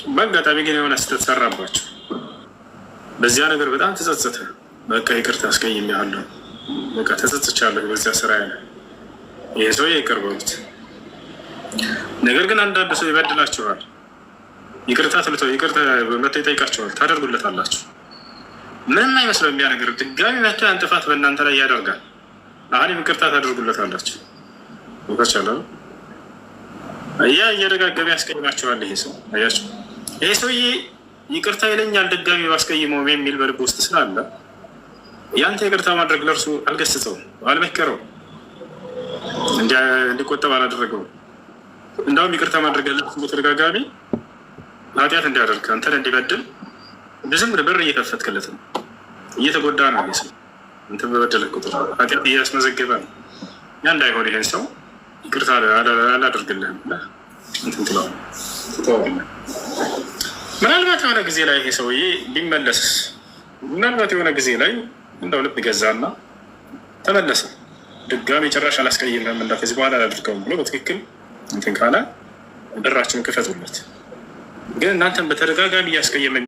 በአጋጣሚ ግን የሆነ ስህተት ሰራባቸው። በዚያ ነገር በጣም ተጸጸተ። በቃ ይቅርታ አስቀይሜሃለሁ፣ በቃ ተጸጽቻለሁ በዚያ ስራ ያለ ይህ ሰው ይቅር በሉት። ነገር ግን አንዳንድ ሰው ይበድላችኋል። ይቅርታ ትልተው ይቅርታ መጥተው ይጠይቃችኋል፣ ታደርጉለታላችሁ። ምንም አይመስለው የሚያ ነገር ድጋሚ መጥቶ ያን ጥፋት በእናንተ ላይ ያደርጋል። አሁንም ይቅርታ ታደርጉለታላችሁ። ቦታቻለ እየደጋገመ ያስቀይማችኋል። ይሄ ሰው አያችሁ፣ ይሄ ሰውዬ ይቅርታ ይለኛል ድጋሚ ባስቀይመው የሚል በልብ ውስጥ ስላለ ያንተ ይቅርታ ማድረግ ለእርሱ አልገስጸውም፣ አልመከረውም፣ እንዲቆጠብ አላደረገውም። እንዳውም ይቅርታ ማድረግ ያለብህ በተደጋጋሚ ኃጢአት እንዲያደርግ አንተን እንዲበድል ብዙም በር እየከፈትክለት ነው። እየተጎዳ ነው ይሄ ሰው። እንትን በበደለህ ቁጥር ኃጢአት እያስመዘገበ ነው። ያ እንዳይሆን ይሄን ሰው ይቅርታ አላደርግልህም ብለህ እንትን ትተዋለህ። ምናልባት የሆነ ጊዜ ላይ ይሄ ሰውዬ ቢመለስ ምናልባት የሆነ ጊዜ ላይ እንደው ልብ ገዛና ተመለሰ፣ ድጋሚ ጭራሽ አላስቀይምህም እና ከዚህ በኋላ አላደርገውም ብሎ በትክክል እንትን ካለ በራችሁን ክፈቱለት። ግን እናንተን በተደጋጋሚ እያስቀየመ